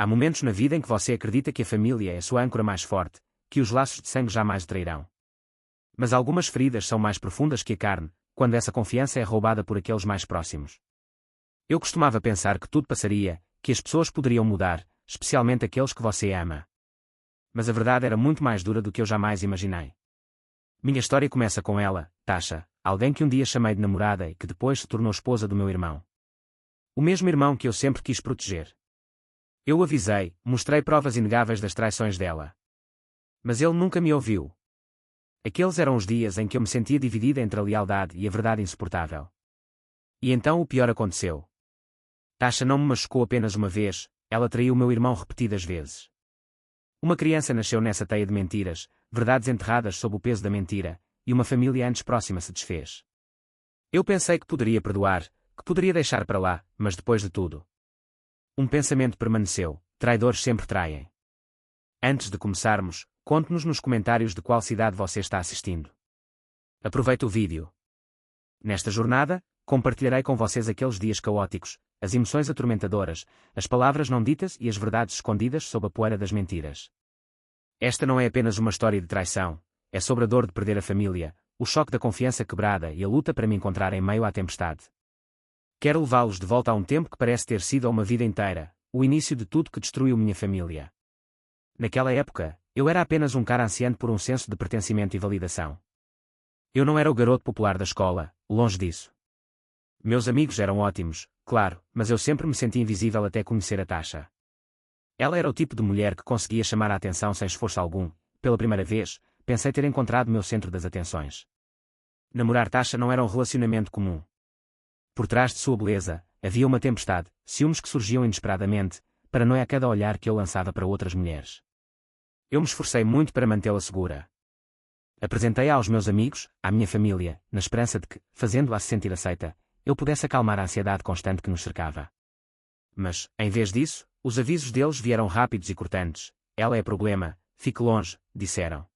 Há momentos na vida em que você acredita que a família é a sua âncora mais forte, que os laços de sangue jamais o trairão. Mas algumas feridas são mais profundas que a carne, quando essa confiança é roubada por aqueles mais próximos. Eu costumava pensar que tudo passaria, que as pessoas poderiam mudar, especialmente aqueles que você ama. Mas a verdade era muito mais dura do que eu jamais imaginei. Minha história começa com ela, Tasha, alguém que um dia chamei de namorada e que depois se tornou esposa do meu irmão. O mesmo irmão que eu sempre quis proteger. Eu o avisei, mostrei provas inegáveis das traições dela. Mas ele nunca me ouviu. Aqueles eram os dias em que eu me sentia dividida entre a lealdade e a verdade insuportável. E então o pior aconteceu. Tasha não me machucou apenas uma vez, ela traiu meu irmão repetidas vezes. Uma criança nasceu nessa teia de mentiras, verdades enterradas sob o peso da mentira, e uma família antes próxima se desfez. Eu pensei que poderia perdoar, que poderia deixar para lá, mas depois de tudo. Um pensamento permaneceu: traidores sempre traem. Antes de começarmos, conte-nos nos comentários de qual cidade você está assistindo. Aproveite o vídeo. Nesta jornada, compartilharei com vocês aqueles dias caóticos, as emoções atormentadoras, as palavras não ditas e as verdades escondidas sob a poeira das mentiras. Esta não é apenas uma história de traição, é sobre a dor de perder a família, o choque da confiança quebrada e a luta para me encontrar em meio à tempestade. Quero levá-los de volta a um tempo que parece ter sido uma vida inteira, o início de tudo que destruiu minha família. Naquela época, eu era apenas um cara ansiante por um senso de pertencimento e validação. Eu não era o garoto popular da escola, longe disso. Meus amigos eram ótimos, claro, mas eu sempre me senti invisível até conhecer a Tasha. Ela era o tipo de mulher que conseguia chamar a atenção sem esforço algum. Pela primeira vez, pensei ter encontrado meu centro das atenções. Namorar Tasha não era um relacionamento comum. Por trás de sua beleza, havia uma tempestade, ciúmes que surgiam inesperadamente, paranoia a cada olhar que eu lançava para outras mulheres. Eu me esforcei muito para mantê-la segura. Apresentei-a aos meus amigos, à minha família, na esperança de que, fazendo-a se sentir aceita, eu pudesse acalmar a ansiedade constante que nos cercava. Mas, em vez disso, os avisos deles vieram rápidos e cortantes. Ela é problema, fique longe, disseram.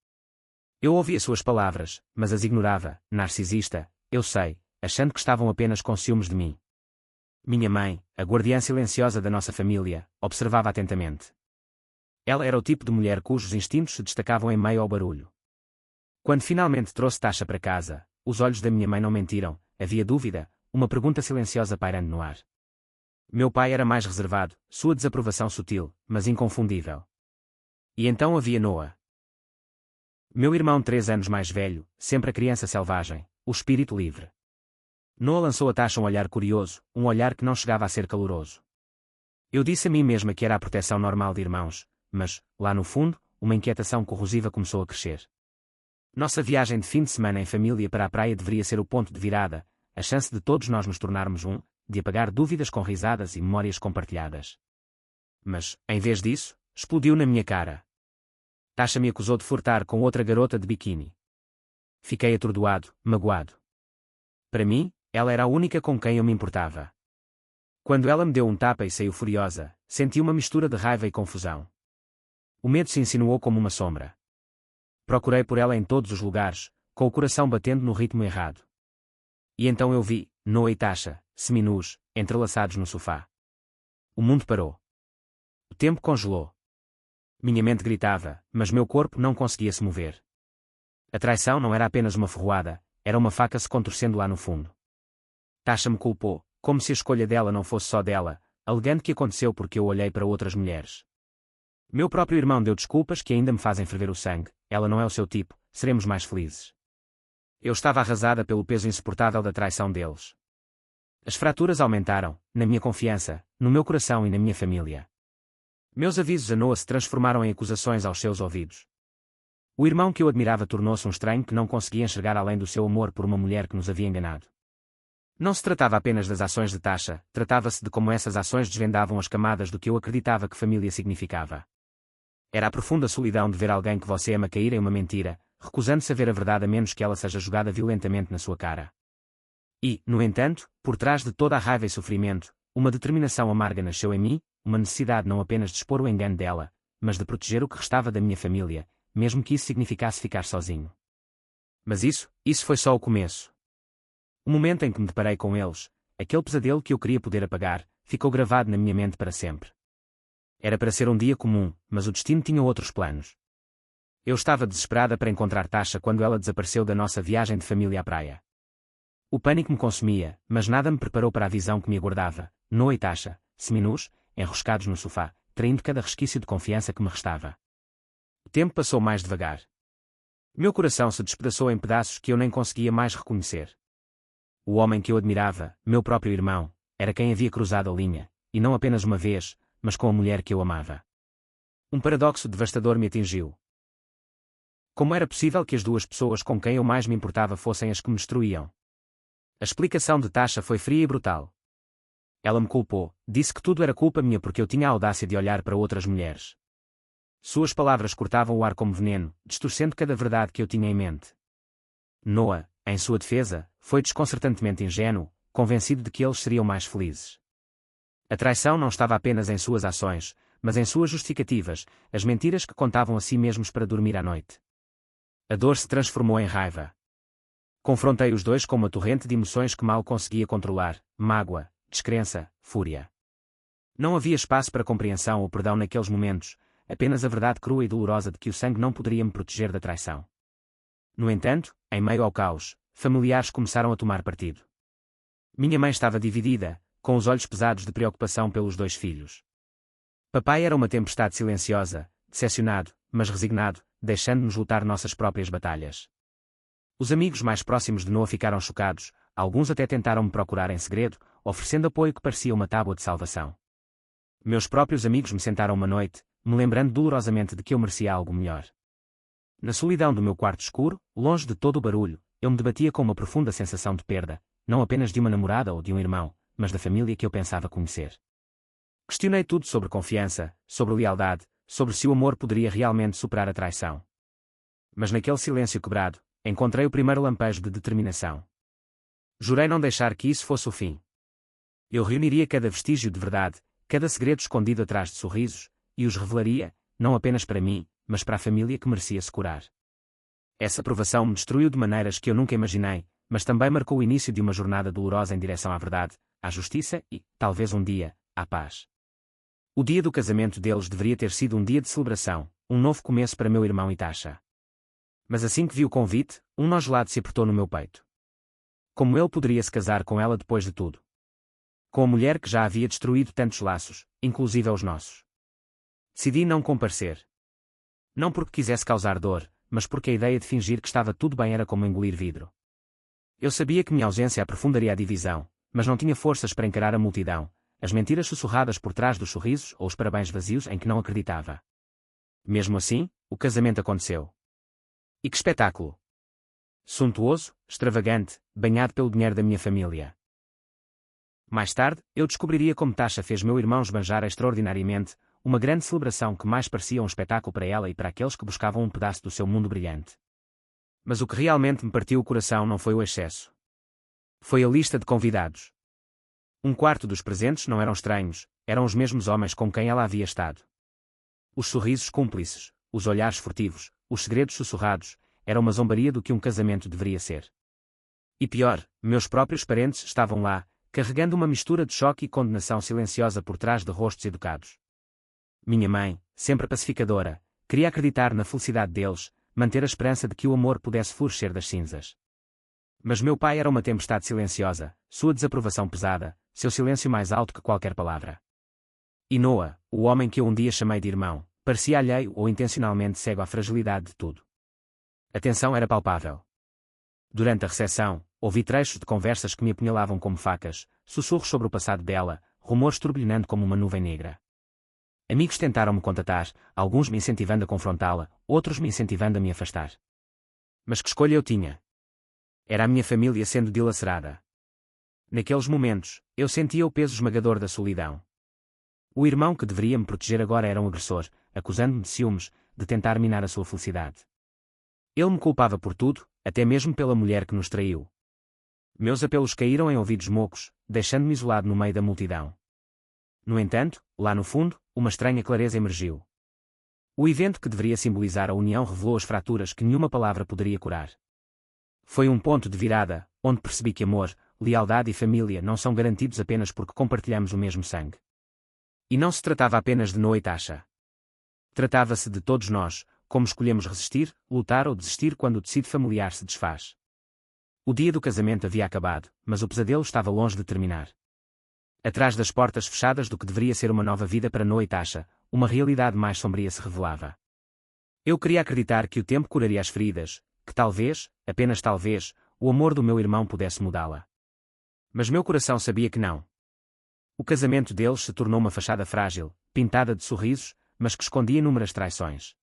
Eu ouvia suas palavras, mas as ignorava, narcisista, eu sei, achando que estavam apenas com ciúmes de mim. Minha mãe, a guardiã silenciosa da nossa família, observava atentamente. Ela era o tipo de mulher cujos instintos se destacavam em meio ao barulho. Quando finalmente trouxe Tasha para casa, os olhos da minha mãe não mentiram, havia dúvida, uma pergunta silenciosa pairando no ar. Meu pai era mais reservado, sua desaprovação sutil, mas inconfundível. E então havia Noah. Meu irmão 3 anos mais velho, sempre a criança selvagem, o espírito livre. Noah lançou a Tasha um olhar curioso, um olhar que não chegava a ser caloroso. Eu disse a mim mesma que era a proteção normal de irmãos, mas, lá no fundo, uma inquietação corrosiva começou a crescer. Nossa viagem de fim de semana em família para a praia deveria ser o ponto de virada, a chance de todos nós nos tornarmos um, de apagar dúvidas com risadas e memórias compartilhadas. Mas, em vez disso, explodiu na minha cara. Tasha me acusou de flertar com outra garota de biquíni. Fiquei atordoado, magoado. Para mim, ela era a única com quem eu me importava. Quando ela me deu um tapa e saiu furiosa, senti uma mistura de raiva e confusão. O medo se insinuou como uma sombra. Procurei por ela em todos os lugares, com o coração batendo no ritmo errado. E então eu vi Noah e Tasha, seminus, entrelaçados no sofá. O mundo parou. O tempo congelou. Minha mente gritava, mas meu corpo não conseguia se mover. A traição não era apenas uma ferroada, era uma faca se contorcendo lá no fundo. Tasha me culpou, como se a escolha dela não fosse só dela, alegando que aconteceu porque eu olhei para outras mulheres. Meu próprio irmão deu desculpas que ainda me fazem ferver o sangue, ela não é o seu tipo, seremos mais felizes. Eu estava arrasada pelo peso insuportável da traição deles. As fraturas aumentaram, na minha confiança, no meu coração e na minha família. Meus avisos a Noah se transformaram em acusações aos seus ouvidos. O irmão que eu admirava tornou-se um estranho que não conseguia enxergar além do seu amor por uma mulher que nos havia enganado. Não se tratava apenas das ações de Tasha, tratava-se de como essas ações desvendavam as camadas do que eu acreditava que família significava. Era a profunda solidão de ver alguém que você ama cair em uma mentira, recusando-se a ver a verdade a menos que ela seja jogada violentamente na sua cara. E, no entanto, por trás de toda a raiva e sofrimento, uma determinação amarga nasceu em mim, uma necessidade não apenas de expor o engano dela, mas de proteger o que restava da minha família, mesmo que isso significasse ficar sozinho. Mas isso foi só o começo. O momento em que me deparei com eles, aquele pesadelo que eu queria poder apagar, ficou gravado na minha mente para sempre. Era para ser um dia comum, mas o destino tinha outros planos. Eu estava desesperada para encontrar Tasha quando ela desapareceu da nossa viagem de família à praia. O pânico me consumia, mas nada me preparou para a visão que me aguardava. Noah e Tasha, seminus, enroscados no sofá, traindo cada resquício de confiança que me restava. O tempo passou mais devagar. Meu coração se despedaçou em pedaços que eu nem conseguia mais reconhecer. O homem que eu admirava, meu próprio irmão, era quem havia cruzado a linha, e não apenas uma vez, mas com a mulher que eu amava. Um paradoxo devastador me atingiu. Como era possível que as duas pessoas com quem eu mais me importava fossem as que me destruíam? A explicação de Tasha foi fria e brutal. Ela me culpou, disse que tudo era culpa minha porque eu tinha a audácia de olhar para outras mulheres. Suas palavras cortavam o ar como veneno, distorcendo cada verdade que eu tinha em mente. Noah, em sua defesa, foi desconcertantemente ingênuo, convencido de que eles seriam mais felizes. A traição não estava apenas em suas ações, mas em suas justificativas, as mentiras que contavam a si mesmos para dormir à noite. A dor se transformou em raiva. Confrontei os dois com uma torrente de emoções que mal conseguia controlar: mágoa, descrença, fúria. Não havia espaço para compreensão ou perdão naqueles momentos, apenas a verdade crua e dolorosa de que o sangue não poderia me proteger da traição. No entanto, em meio ao caos, familiares começaram a tomar partido. Minha mãe estava dividida, com os olhos pesados de preocupação pelos dois filhos. Papai era uma tempestade silenciosa, decepcionado, mas resignado, deixando-nos lutar nossas próprias batalhas. Os amigos mais próximos de Noah ficaram chocados, alguns até tentaram me procurar em segredo, oferecendo apoio que parecia uma tábua de salvação. Meus próprios amigos me sentaram uma noite, me lembrando dolorosamente de que eu merecia algo melhor. Na solidão do meu quarto escuro, longe de todo o barulho, eu me debatia com uma profunda sensação de perda, não apenas de uma namorada ou de um irmão, mas da família que eu pensava conhecer. Questionei tudo sobre confiança, sobre lealdade, sobre se o amor poderia realmente superar a traição. Mas naquele silêncio quebrado, encontrei o primeiro lampejo de determinação. Jurei não deixar que isso fosse o fim. Eu reuniria cada vestígio de verdade, cada segredo escondido atrás de sorrisos, e os revelaria, não apenas para mim, mas para a família que merecia se curar. Essa provação me destruiu de maneiras que eu nunca imaginei, mas também marcou o início de uma jornada dolorosa em direção à verdade, à justiça e, talvez um dia, à paz. O dia do casamento deles deveria ter sido um dia de celebração, um novo começo para meu irmão e Tasha. Mas assim que vi o convite, um nó gelado se apertou no meu peito. Como ele poderia se casar com ela depois de tudo? Com a mulher que já havia destruído tantos laços, inclusive os nossos. Decidi não comparecer. Não porque quisesse causar dor, mas porque a ideia de fingir que estava tudo bem era como engolir vidro. Eu sabia que minha ausência aprofundaria a divisão, mas não tinha forças para encarar a multidão, as mentiras sussurradas por trás dos sorrisos ou os parabéns vazios em que não acreditava. Mesmo assim, o casamento aconteceu. E que espetáculo! Suntuoso, extravagante, banhado pelo dinheiro da minha família. Mais tarde, eu descobriria como Tasha fez meu irmão esbanjar extraordinariamente, uma grande celebração que mais parecia um espetáculo para ela e para aqueles que buscavam um pedaço do seu mundo brilhante. Mas o que realmente me partiu o coração não foi o excesso. Foi a lista de convidados. Um quarto dos presentes não eram estranhos, eram os mesmos homens com quem ela havia estado. Os sorrisos cúmplices, os olhares furtivos, os segredos sussurrados, era uma zombaria do que um casamento deveria ser. E pior, meus próprios parentes estavam lá, carregando uma mistura de choque e condenação silenciosa por trás de rostos educados. Minha mãe, sempre pacificadora, queria acreditar na felicidade deles, manter a esperança de que o amor pudesse florescer das cinzas. Mas meu pai era uma tempestade silenciosa, sua desaprovação pesada, seu silêncio mais alto que qualquer palavra. E Noah, o homem que eu um dia chamei de irmão, parecia alheio ou intencionalmente cego à fragilidade de tudo. A tensão era palpável. Durante a recepção, ouvi trechos de conversas que me apunhalavam como facas, sussurros sobre o passado dela, rumores turbulhando como uma nuvem negra. Amigos tentaram me contatar, alguns me incentivando a confrontá-la, outros me incentivando a me afastar. Mas que escolha eu tinha? Era a minha família sendo dilacerada. Naqueles momentos, eu sentia o peso esmagador da solidão. O irmão que deveria me proteger agora era um agressor, acusando-me de ciúmes, de tentar minar a sua felicidade. Ele me culpava por tudo, até mesmo pela mulher que nos traiu. Meus apelos caíram em ouvidos mocos, deixando-me isolado no meio da multidão. No entanto, lá no fundo, uma estranha clareza emergiu. O evento que deveria simbolizar a união revelou as fraturas que nenhuma palavra poderia curar. Foi um ponto de virada, onde percebi que amor, lealdade e família não são garantidos apenas porque compartilhamos o mesmo sangue. E não se tratava apenas de Noa e Tasha. Tratava-se de todos nós, como escolhemos resistir, lutar ou desistir quando o tecido familiar se desfaz. O dia do casamento havia acabado, mas o pesadelo estava longe de terminar. Atrás das portas fechadas do que deveria ser uma nova vida para Noa e Tasha, uma realidade mais sombria se revelava. Eu queria acreditar que o tempo curaria as feridas, que talvez, apenas talvez, o amor do meu irmão pudesse mudá-la. Mas meu coração sabia que não. O casamento deles se tornou uma fachada frágil, pintada de sorrisos, mas que escondia inúmeras traições.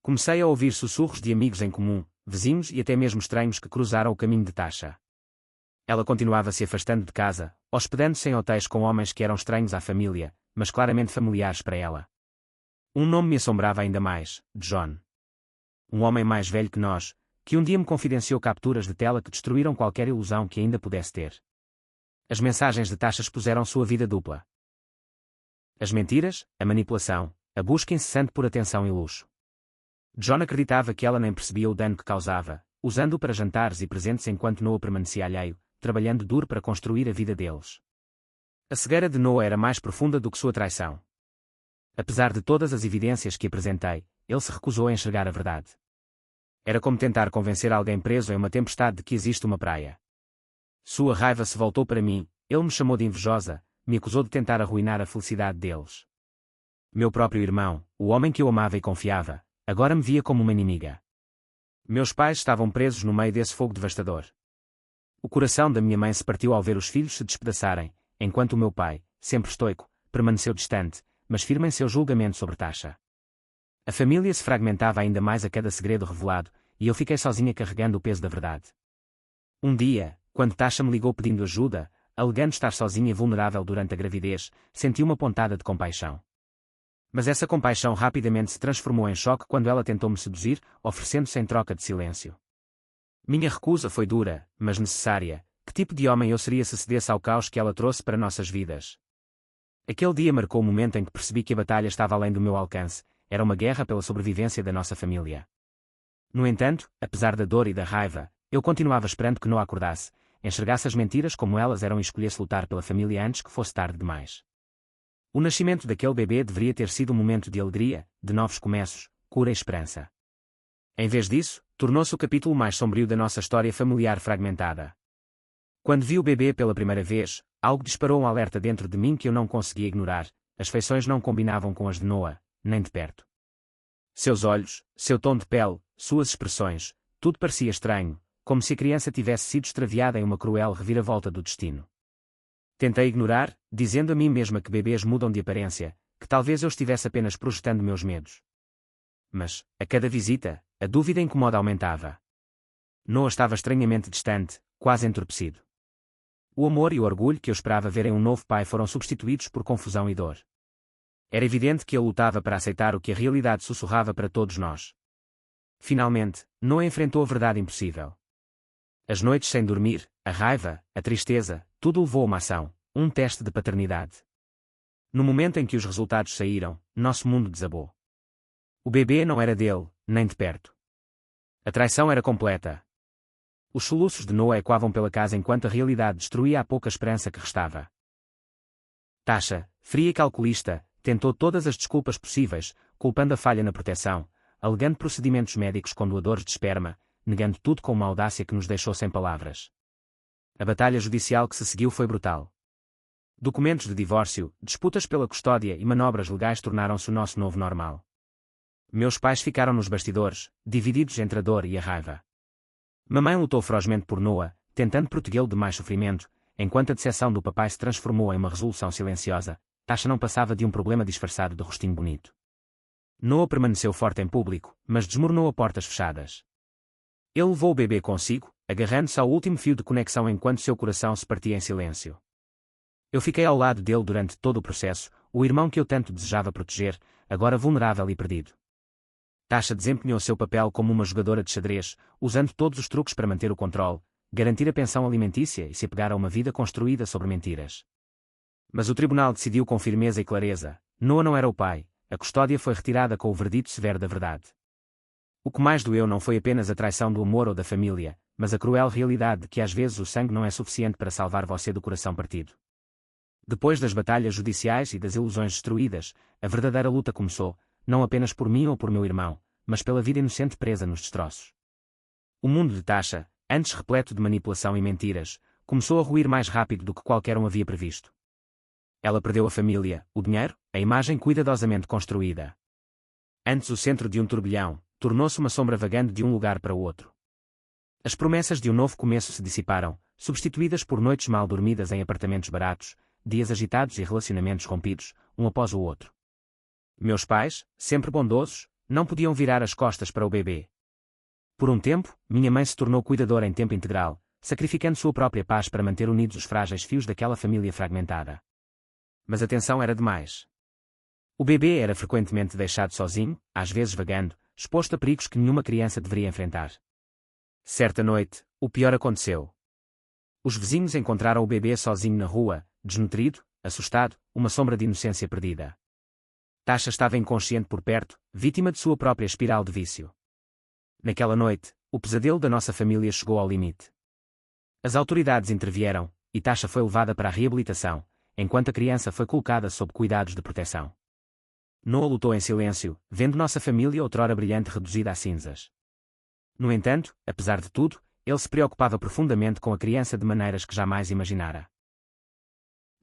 Comecei a ouvir sussurros de amigos em comum, vizinhos e até mesmo estranhos que cruzaram o caminho de Tasha. Ela continuava se afastando de casa, hospedando-se em hotéis com homens que eram estranhos à família, mas claramente familiares para ela. Um nome me assombrava ainda mais: John. Um homem mais velho que nós, que um dia me confidenciou capturas de tela que destruíram qualquer ilusão que ainda pudesse ter. As mensagens de Tasha expuseram sua vida dupla. As mentiras, a manipulação, a busca incessante por atenção e luxo. John acreditava que ela nem percebia o dano que causava, usando-o para jantares e presentes enquanto Noah permanecia alheio, trabalhando duro para construir a vida deles. A cegueira de Noah era mais profunda do que sua traição. Apesar de todas as evidências que apresentei, ele se recusou a enxergar a verdade. Era como tentar convencer alguém preso em uma tempestade de que existe uma praia. Sua raiva se voltou para mim, ele me chamou de invejosa, me acusou de tentar arruinar a felicidade deles. Meu próprio irmão, o homem que eu amava e confiava, agora me via como uma inimiga. Meus pais estavam presos no meio desse fogo devastador. O coração da minha mãe se partiu ao ver os filhos se despedaçarem, enquanto o meu pai, sempre estoico, permaneceu distante, mas firme em seu julgamento sobre Tasha. A família se fragmentava ainda mais a cada segredo revelado, e eu fiquei sozinha carregando o peso da verdade. Um dia, quando Tasha me ligou pedindo ajuda, alegando estar sozinha e vulnerável durante a gravidez, senti uma pontada de compaixão. Mas essa compaixão rapidamente se transformou em choque quando ela tentou me seduzir, oferecendo-se em troca de silêncio. Minha recusa foi dura, mas necessária. Que tipo de homem eu seria se cedesse ao caos que ela trouxe para nossas vidas? Aquele dia marcou o momento em que percebi que a batalha estava além do meu alcance, era uma guerra pela sobrevivência da nossa família. No entanto, apesar da dor e da raiva, eu continuava esperando que Noah acordasse, enxergasse as mentiras como elas eram e escolhesse lutar pela família antes que fosse tarde demais. O nascimento daquele bebê deveria ter sido um momento de alegria, de novos começos, cura e esperança. Em vez disso, tornou-se o capítulo mais sombrio da nossa história familiar fragmentada. Quando vi o bebê pela primeira vez, algo disparou um alerta dentro de mim que eu não conseguia ignorar. As feições não combinavam com as de Noah, nem de perto. Seus olhos, seu tom de pele, suas expressões, tudo parecia estranho, como se a criança tivesse sido extraviada em uma cruel reviravolta do destino. Tentei ignorar, dizendo a mim mesma que bebês mudam de aparência, que talvez eu estivesse apenas projetando meus medos. Mas, a cada visita, a dúvida incomoda aumentava. Noah estava estranhamente distante, quase entorpecido. O amor e o orgulho que eu esperava ver em um novo pai foram substituídos por confusão e dor. Era evidente que ele lutava para aceitar o que a realidade sussurrava para todos nós. Finalmente, Noah enfrentou a verdade impossível. As noites sem dormir, a raiva, a tristeza, tudo levou a uma ação, um teste de paternidade. No momento em que os resultados saíram, nosso mundo desabou. O bebê não era dele, nem de perto. A traição era completa. Os soluços de Noah ecoavam pela casa enquanto a realidade destruía a pouca esperança que restava. Tasha, fria e calculista, tentou todas as desculpas possíveis, culpando a falha na proteção, alegando procedimentos médicos com doadores de esperma, negando tudo com uma audácia que nos deixou sem palavras. A batalha judicial que se seguiu foi brutal. Documentos de divórcio, disputas pela custódia e manobras legais tornaram-se o nosso novo normal. Meus pais ficaram nos bastidores, divididos entre a dor e a raiva. Mamãe lutou ferozmente por Noah, tentando protegê-lo de mais sofrimento, enquanto a decepção do papai se transformou em uma resolução silenciosa. Tasha não passava de um problema disfarçado de rostinho bonito. Noah permaneceu forte em público, mas desmoronou a portas fechadas. Ele levou o bebê consigo, agarrando-se ao último fio de conexão enquanto seu coração se partia em silêncio. Eu fiquei ao lado dele durante todo o processo, o irmão que eu tanto desejava proteger, agora vulnerável e perdido. Tasha desempenhou seu papel como uma jogadora de xadrez, usando todos os truques para manter o controle, garantir a pensão alimentícia e se apegar a uma vida construída sobre mentiras. Mas o tribunal decidiu com firmeza e clareza: Noah não era o pai, a custódia foi retirada com o verdito severo da verdade. O que mais doeu não foi apenas a traição do amor ou da família, mas a cruel realidade de que às vezes o sangue não é suficiente para salvar você do coração partido. Depois das batalhas judiciais e das ilusões destruídas, a verdadeira luta começou, não apenas por mim ou por meu irmão, mas pela vida inocente presa nos destroços. O mundo de Tasha, antes repleto de manipulação e mentiras, começou a ruir mais rápido do que qualquer um havia previsto. Ela perdeu a família, o dinheiro, a imagem cuidadosamente construída. Antes o centro de um turbilhão, tornou-se uma sombra vagando de um lugar para o outro. As promessas de um novo começo se dissiparam, substituídas por noites mal dormidas em apartamentos baratos, dias agitados e relacionamentos rompidos, um após o outro. Meus pais, sempre bondosos, não podiam virar as costas para o bebê. Por um tempo, minha mãe se tornou cuidadora em tempo integral, sacrificando sua própria paz para manter unidos os frágeis fios daquela família fragmentada. Mas a tensão era demais. O bebê era frequentemente deixado sozinho, às vezes vagando, exposto a perigos que nenhuma criança deveria enfrentar. Certa noite, o pior aconteceu. Os vizinhos encontraram o bebê sozinho na rua, desnutrido, assustado, uma sombra de inocência perdida. Tasha estava inconsciente por perto, vítima de sua própria espiral de vício. Naquela noite, o pesadelo da nossa família chegou ao limite. As autoridades intervieram, e Tasha foi levada para a reabilitação, enquanto a criança foi colocada sob cuidados de proteção. Noah lutou em silêncio, vendo nossa família outrora brilhante reduzida a cinzas. No entanto, apesar de tudo, ele se preocupava profundamente com a criança de maneiras que jamais imaginara.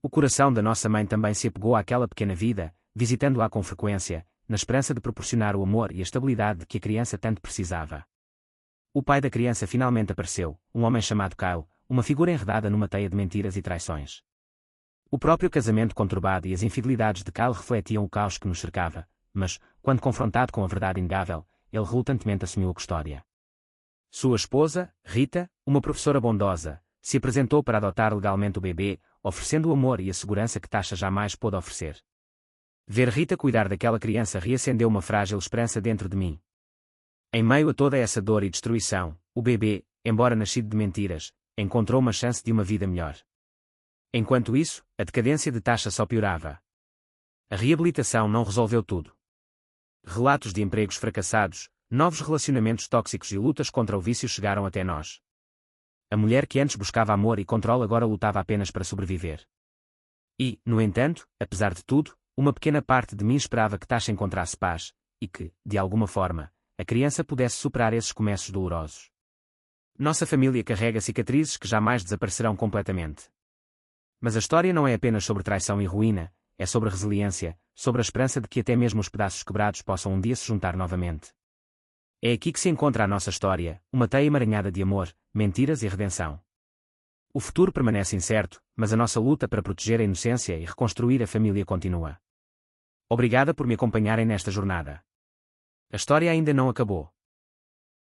O coração da nossa mãe também se apegou àquela pequena vida, visitando-a com frequência, na esperança de proporcionar o amor e a estabilidade de que a criança tanto precisava. O pai da criança finalmente apareceu, um homem chamado Kyle, uma figura enredada numa teia de mentiras e traições. O próprio casamento conturbado e as infidelidades de Kyle refletiam o caos que nos cercava, mas, quando confrontado com a verdade inegável, ele relutantemente assumiu a custódia. Sua esposa, Rita, uma professora bondosa, se apresentou para adotar legalmente o bebê, oferecendo o amor e a segurança que Tasha jamais pôde oferecer. Ver Rita cuidar daquela criança reacendeu uma frágil esperança dentro de mim. Em meio a toda essa dor e destruição, o bebê, embora nascido de mentiras, encontrou uma chance de uma vida melhor. Enquanto isso, a decadência de Tasha só piorava. A reabilitação não resolveu tudo. Relatos de empregos fracassados, novos relacionamentos tóxicos e lutas contra o vício chegaram até nós. A mulher que antes buscava amor e controle agora lutava apenas para sobreviver. E, no entanto, apesar de tudo, uma pequena parte de mim esperava que Tasha encontrasse paz, e que, de alguma forma, a criança pudesse superar esses começos dolorosos. Nossa família carrega cicatrizes que jamais desaparecerão completamente. Mas a história não é apenas sobre traição e ruína, é sobre resiliência, sobre a esperança de que até mesmo os pedaços quebrados possam um dia se juntar novamente. É aqui que se encontra a nossa história, uma teia emaranhada de amor, mentiras e redenção. O futuro permanece incerto, mas a nossa luta para proteger a inocência e reconstruir a família continua. Obrigada por me acompanharem nesta jornada. A história ainda não acabou.